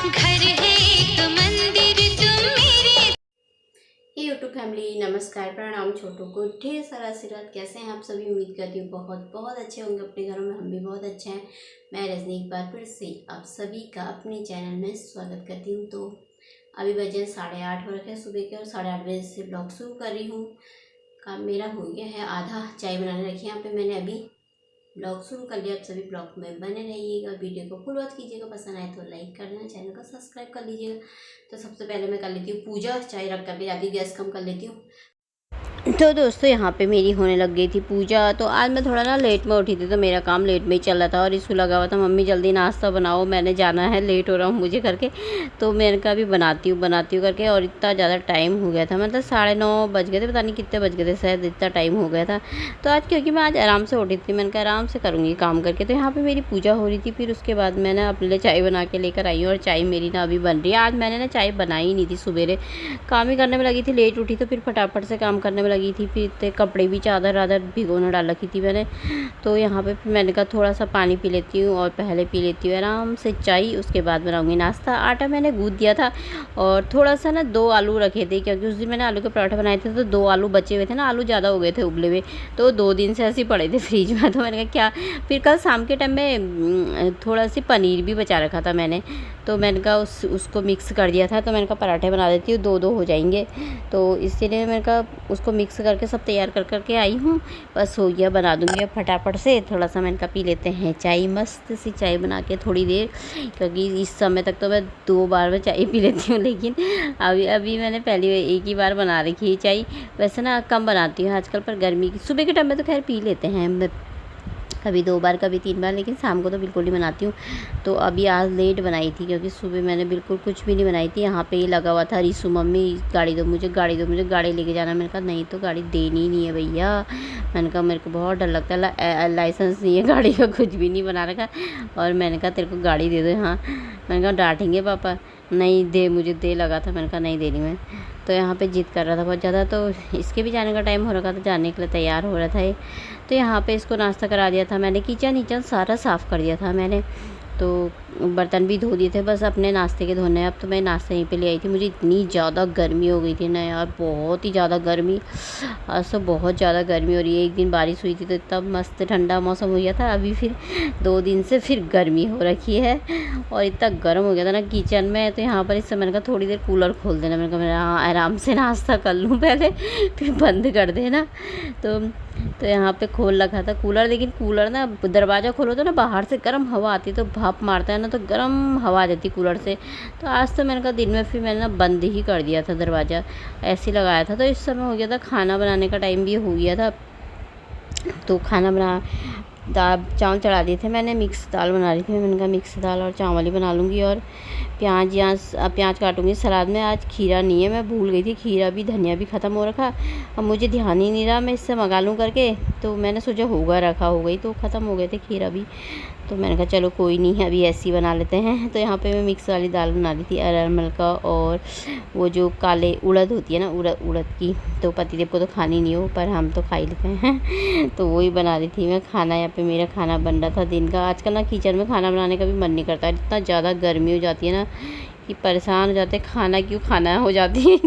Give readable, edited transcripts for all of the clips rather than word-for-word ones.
घर है एक मंदिर तुम मेरे। हे यूट्यूब फैमिली, नमस्कार, प्रणाम। छोटों को ढेर सारा आशीर्वाद। कैसे हैं आप सभी? उम्मीद करती हूँ बहुत बहुत अच्छे होंगे अपने घरों में। हम भी बहुत अच्छे हैं। मैं रजनी एक बार फिर से आप सभी का अपने चैनल में स्वागत करती हूँ। तो अभी बजे 8:30 हो रखे हैं सुबह के, और 8:30 बजे से ब्लॉग शुरू कर रही हूँ। काम मेरा हो गया है आधा। चाय बनाने रखी है यहाँ पे मैंने, अभी ब्लॉग शुरू कर लिया। आप सभी ब्लॉग में बने रहिएगा, वीडियो को फुल वॉच कीजिएगा। पसंद आए तो लाइक कर देना, चैनल को सब्सक्राइब कर लीजिएगा। तो सबसे पहले मैं कर लेती हूँ पूजा। चाय रख करके जाती हूँ, गैस कम कर लेती हूँ। तो दोस्तों यहाँ पे मेरी होने लग गई थी पूजा। तो आज मैं थोड़ा ना लेट में उठी थी, तो मेरा काम लेट में ही चल रहा था। और इसको लगा हुआ था मम्मी जल्दी नाश्ता बनाओ, मैंने जाना है, लेट हो रहा हूँ मुझे करके। तो मैंने कहा अभी बनाती हूँ करके। और इतना ज़्यादा टाइम हो गया था, मतलब 9:30 बज गए थे, पता नहीं कितने बज गए थे, शायद इतना टाइम हो गया था। तो आज क्योंकि मैं आज आराम से उठी थी, मैंने कहा आराम से करूँगी काम करके। तो यहाँ पर मेरी पूजा हो रही थी। फिर उसके बाद मैं ना अपने लिए चाय बना के लेकर आई हूँ, और चाय मेरी ना अभी बन रही है। आज मैंने ना चाय बनाई नहीं थी, सवेरे काम ही करने में लगी थी, लेट उठी तो फिर फटाफट से काम करने में लगी थी। फिर कपड़े भी चादर वादर भिगोने डाल रखी थी मैंने। तो यहाँ पे फिर मैंने कहा थोड़ा सा पानी पी लेती हूँ, और पहले पी लेती हूँ आराम से चाय, उसके बाद बनाऊँगी नाश्ता। आटा मैंने गूँथ दिया था, और थोड़ा सा ना 2 आलू रखे थे, क्योंकि उस दिन मैंने आलू के पराठे बनाए थे। तो 2 आलू बचे हुए थे ना, आलू ज़्यादा हो गए थे उबले हुए, तो 2 दिन से ऐसे ही पड़े थे फ्रिज में। तो मैंने कहा क्या, फिर कल शाम के टाइम में थोड़ा सी पनीर भी बचा रखा था मैंने। तो मैंने कहा उसको मिक्स कर दिया था। तो मैंने कहा पराठे बना देती हूँ, 2-2 हो जाएंगे। तो इसीलिए मैंने कहा उसको मिक्स करके सब तैयार करके आई हूँ। बस हो गया, बना दूँगी फटाफट से। थोड़ा सा मैंने कहा पी लेते हैं चाय, मस्त सी चाय बना के थोड़ी देर, क्योंकि इस समय तक तो मैं 2 बार में चाय पी लेती हूँ। लेकिन अभी मैंने पहली एक ही बार बना रखी है चाय। वैसे ना कम बनाती हूँ आजकल, पर गर्मी की सुबह के टाइम में तो खैर पी लेते हैं, कभी 2 बार कभी 3 बार, लेकिन शाम को तो बिल्कुल नहीं बनाती हूँ। तो अभी आज लेट बनाई थी, क्योंकि सुबह मैंने बिल्कुल कुछ भी नहीं बनाई थी। यहाँ पे ये लगा हुआ था रिसू, मम्मी गाड़ी दो मुझे, गाड़ी दो मुझे, गाड़ी लेके जाना। मैंने कहा नहीं, तो गाड़ी देनी नहीं है भैया। मैंने कहा मेरे को बहुत डर लगता है, लाइसेंस नहीं है गाड़ी का, कुछ भी नहीं बना रखा। और मैंने कहा तेरे को गाड़ी दे दो। हाँ, मैंने कहा डांटेंगे पापा, नहीं दे, मुझे दे लगा था। मैंने कहा नहीं दे रही मैं। तो यहाँ पे जिद कर रहा था बहुत ज़्यादा। तो इसके भी जाने का टाइम हो रखा था, जाने के लिए तैयार हो रहा था ये। तो यहाँ पे इसको नाश्ता करा दिया था मैंने। किचन सारा साफ़ कर दिया था मैंने। तो बर्तन भी धो दिए थे, बस अपने नाश्ते के धोने। अब तो मैं नाश्ता यहीं पे ले आई थी। मुझे इतनी ज़्यादा गर्मी हो गई थी ना यार, बहुत ही ज़्यादा गर्मी। आज तो बहुत ज़्यादा गर्मी हो रही है। एक दिन बारिश हुई थी तो इतना मस्त ठंडा मौसम हो गया था। अभी फिर 2 दिन से फिर गर्मी हो रखी है, और इतना गर्म हो गया था ना किचन में। तो यहाँ पर इससे मैंने कहा थोड़ी देर कूलर खोल देना। मैंने कहा मैं आराम से नाश्ता कर लूँ पहले, फिर बंद कर देना। तो यहाँ पे खोल रखा था कूलर, लेकिन कूलर ना दरवाज़ा खोलो तो ना बाहर से गर्म हवा आती है, तो भाप मारता है ना, तो गर्म हवा देती कूलर से। तो आज तो मैंने कहा दिन में फिर मैंने ना बंद ही कर दिया था दरवाज़ा, ऐसे ही लगाया था। तो इस समय हो गया था, खाना बनाने का टाइम भी हो गया था। तो खाना बना, दाल चावल चढ़ा दिए थे मैंने, मिक्स दाल बना रही थी। मैंने कहा मिक्स दाल और चावल ही बना लूँगी, और प्याज काटूँगी। सलाद में आज खीरा नहीं है, मैं भूल गई थी, खीरा भी धनिया भी ख़त्म हो रखा। अब मुझे ध्यान ही नहीं रहा मैं इससे मंगा लूँ करके। तो मैंने सोचा होगा रखा हो गई, तो ख़त्म हो गए थे खीरा भी। तो मैंने कहा चलो कोई नहीं है, अभी ऐसे ही बना लेते हैं। तो यहाँ पे मैं मिक्स वाली दाल बना रही थी, अरहर मलका, और वो जो काले उड़द होती है ना, उड़द की। तो पतिदेव को तो खानी नहीं हो, पर हम तो खा ही लेते हैं। तो वही बना रही थी मैं खाना। यहाँ पे मेरा खाना बन रहा था दिन का। आजकल ना किचन में खाना बनाने का भी मन नहीं करता, इतना ज़्यादा गर्मी हो जाती है ना कि परेशान हो जाते हैं, खाना क्यों खाना हो जाती है।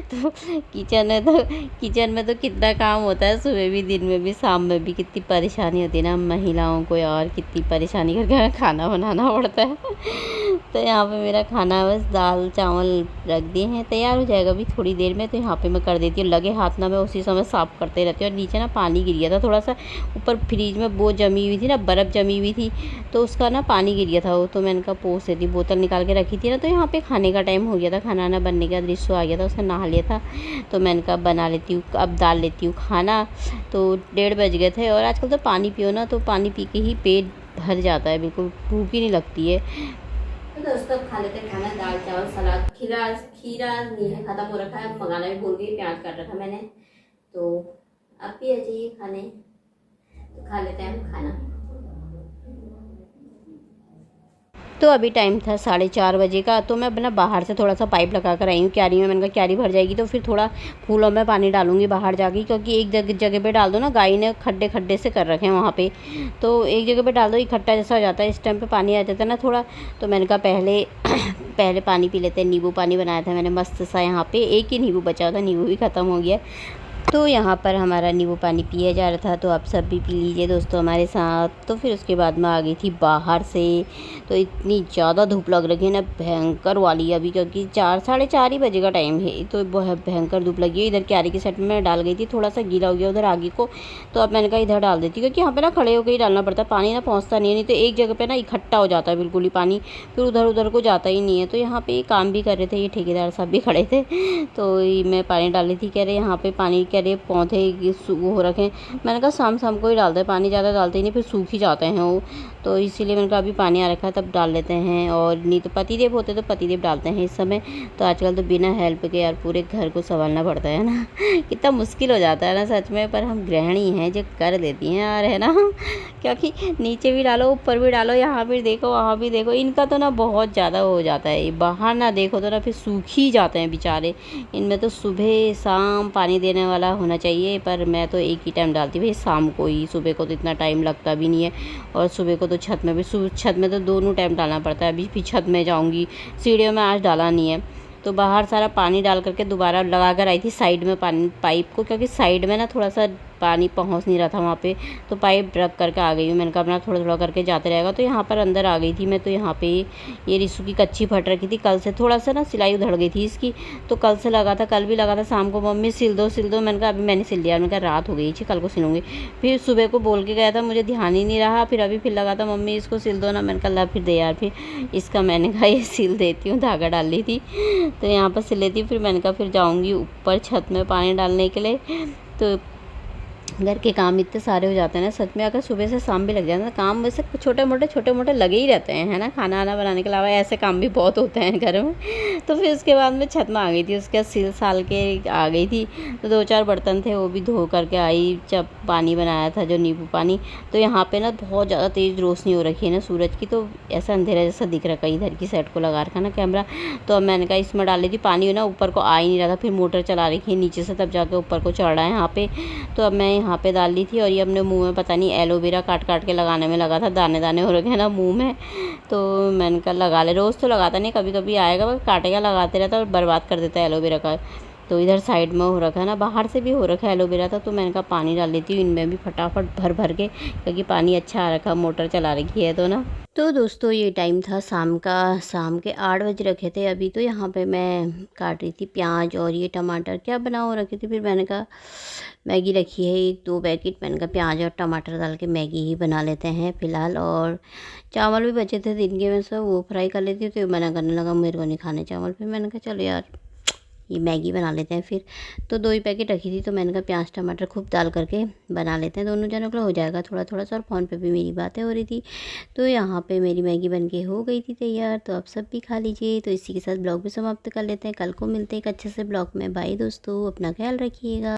तो किचन में तो कितना काम होता है, सुबह भी, दिन में भी, शाम में भी कितनी परेशानी होती है ना महिलाओं को यार, कितनी परेशानी करके खाना बनाना पड़ता है। तो यहाँ पे मेरा खाना बस दाल चावल रख दिए हैं, तैयार हो जाएगा अभी थोड़ी देर में। तो यहाँ पे मैं कर देती हूँ, लगे हाथ ना मैं उसी समय साफ़ करते रहती हूँ। और नीचे ना पानी गिर गया था थोड़ा सा, ऊपर फ्रिज में वो जमी हुई थी ना, बर्फ़ जमी हुई थी, तो उसका ना पानी गिर गया था वो। तो मैंने कहा पोंछ देती, बोतल निकाल के रखी थी ना। तो यहाँ पे खाने का टाइम हो गया था, खाना ना बनने का दृश्य आ गया था, उसने नहा लिया था। तो मैंने कहा बना लेती हूँ, अब डाल लेती हूँ खाना। तो 1:30 बज गए थे। और आजकल तो पानी पियो ना, तो पानी पी के ही पेट भर जाता है, बिल्कुल भूख ही नहीं लगती है। तो दोस्तों खा लेते हैं खाना, दाल चावल सलाद। खीरा नहीं है, ख़त्म हो रखा है, मंगाना भी भूल गई, प्याज काट रखा था मैंने। तो आप भी आ जाइए खाने, तो खा लेते हैं हम खाना। तो अभी टाइम था 4:30 बजे का। तो मैं अपना बाहर से थोड़ा सा पाइप लगा कर आई हूँ क्यारी में। मैंने कहा क्यारी भर जाएगी तो फिर थोड़ा फूलों में पानी डालूंगी बाहर जाके, क्योंकि एक जगह पे डाल दो ना, गाय ने खड्डे से कर रखे हैं वहाँ पे, तो एक जगह पे डाल दो, इकट्ठा जैसा हो जाता है, इस टाइम पे पानी आ जाता है ना थोड़ा। तो मैंने कहा पहले पहले पानी पी लेते हैं। नींबू पानी बनाया था मैंने मस्त सा, यहाँ पे एक ही नींबू बचा था, नींबू भी ख़त्म हो गया। तो यहाँ पर हमारा नींबू पानी पिया जा रहा था, तो आप सब भी पी लीजिए दोस्तों हमारे साथ। तो फिर उसके बाद मैं आ गई थी बाहर से। तो इतनी ज़्यादा धूप लग रही है ना, भयंकर वाली, अभी क्योंकि 4 साढ़े 4 ही बजे का टाइम है, तो बहुत भयंकर धूप लगी है। इधर क्यारी के सेट में मैं डाल गई थी, थोड़ा सा गीला हो गया उधर आगे को, तो अब मैंने कहा इधर डाल देती, क्योंकि यहाँ पर ना खड़े होकर ही डालना पड़ता है, पानी ना पहुँचता नहीं है, नहीं तो एक जगह पर ना इकट्ठा हो जाता है बिल्कुल ही पानी, फिर उधर उधर को जाता ही नहीं है। तो यहाँ पर काम भी कर रहे थे, ये ठेकेदार साहब भी खड़े थे, तो मैं पानी डाल रही थी। कह रहे यहाँ पर पानी, कह रहे पौधे वो हो रखे हैं। मैंने कहा शाम शाम को ही डालते हैं, पानी ज़्यादा डालते ही नहीं, फिर सूख ही जाते हैं वो, तो इसीलिए मैंने कहा अभी पानी आ रखा है तब डाल लेते हैं, और नहीं तो पतिदेव होते तो पतिदेव डालते हैं इस समय। तो आजकल तो बिना हेल्प के यार पूरे घर को संभालना पड़ता है ना कितना मुश्किल हो जाता है ना सच में, पर हम गृहिणी हैं जो कर देती हैं यार, है ना क्योंकि नीचे भी डालो ऊपर भी डालो, यहाँ भी देखो वहाँ भी देखो, इनका तो ना बहुत ज़्यादा हो जाता है, बाहर ना देखो तो ना फिर सूख ही जाते हैं बेचारे। इनमें तो सुबह शाम पानी देने वाला होना चाहिए, पर मैं तो एक ही टाइम डालती भाई, शाम को ही, सुबह को तो इतना टाइम लगता भी नहीं है। और सुबह को तो छत में भी, छत में तो दोनों टाइम डालना पड़ता है। अभी भी छत में जाऊंगी, सीढ़ियों में आज डाला नहीं है, तो बाहर सारा पानी डाल करके दोबारा लगा कर आई थी साइड में पानी पाइप को, क्योंकि साइड में ना थोड़ा सा पानी पहुंच नहीं रहा था वहाँ पे, तो पाइप रख करके आ गई हूँ। मैंने कहा अपना थोड़ा थोड़ा करके जाते रहेगा। तो यहाँ पर अंदर आ गई थी मैं, तो यहाँ पे ये रिसू की कच्ची फट रखी थी कल से, थोड़ा सा ना सिलाई उधड़ गई थी इसकी, तो कल से लगा था, कल भी लगा था शाम को, मम्मी सिल दो सिल दो। मैंने कहा अभी मैंने सिल लिया, मैंने कहा रात हो गई थी कल को सिलूँगी। फिर सुबह को बोल के गया था, मुझे ध्यान ही नहीं रहा, फिर अभी फिर लगा था मम्मी इसको सिल दो ना, मैंने कहा ला फिर दे यार, फिर इसका मैंने कहा ये सिल देती हूँ, धागा डाल ली थी तो यहाँ पर सिल लेती। फिर मैंने कहा फिर जाऊँगी ऊपर छत में पानी डालने के लिए। तो घर के काम इतने सारे हो जाते हैं ना सच में, अगर सुबह से शाम भी लग जाए ना, काम वैसे छोटे मोटे लगे ही रहते हैं, है ना, खाना वाना बनाने के अलावा ऐसे काम भी बहुत होते हैं घर में। तो फिर उसके बाद मैं छत में आ गई थी, उसके बाद सिल साल के आ गई थी, तो 2-4 बर्तन थे वो भी धो करके आई, जब पानी बनाया था जो नींबू पानी। तो यहाँ पे ना बहुत ज़्यादा तेज़ रोशनी हो रखी है ना सूरज की, तो ऐसा अंधेरा जैसा दिख रखा है, इधर की साइड को लगा रखा ना कैमरा। तो अब मैंने कहा इसमें डाल ली थी, पानी ना ऊपर को आ ही नहीं रहा था, फिर मोटर चला रखी है नीचे से, तब जाके ऊपर को चढ़ रहा है यहाँ पे। तो अब मैं यहाँ पे डाल ली थी, और ये अपने मुंह में पता नहीं एलोवेरा काट काट के लगाने में लगा था, दाने दाने हो रखे हैं ना मुंह में, तो मैंने कहा लगा ले। रोज़ तो लगाता नहीं, कभी कभी आएगा बस काटेगा, लगाते रहता और बर्बाद कर देता है एलोवेरा का। तो इधर साइड में हो रखा है ना, बाहर से भी हो रखा है एलोवेरा था, तो मैंने कहा पानी डाल देती हूँ इनमें भी फटाफट भर भर के, क्योंकि पानी अच्छा आ रखा, मोटर चला रखी है तो ना। तो दोस्तों ये टाइम था शाम का, शाम के 8 बज रखे थे अभी। तो यहाँ पे मैं काट रही थी प्याज और ये टमाटर, क्या बनाओ रखी थी। फिर मैंने कहा मैगी रखी है 1-2 पैकेट, मैंने कहा प्याज और टमाटर डाल के मैगी ही बना लेते हैं फ़िलहाल। और चावल भी बचे थे दिन के, में सब वो फ्राई कर लेती, तो मना करने लगा मेरे को नहीं खाने चावल। फिर मैंने कहा चलो यार ये मैगी बना लेते हैं फिर। तो 2 ही पैकेट रखी थी, तो मैंने कहा प्याज टमाटर खूब डाल करके बना लेते हैं, दोनों जनों को हो जाएगा थोड़ा थोड़ा सा। और फ़ोन पे भी मेरी बातें हो रही थी, तो यहाँ पे मेरी मैगी बन के हो गई थी तैयार। तो आप सब भी खा लीजिए। तो इसी के साथ ब्लॉग भी समाप्त कर लेते हैं, कल को मिलते हैं एक अच्छे से ब्लॉग में। बाय दोस्तों, अपना ख्याल रखिएगा।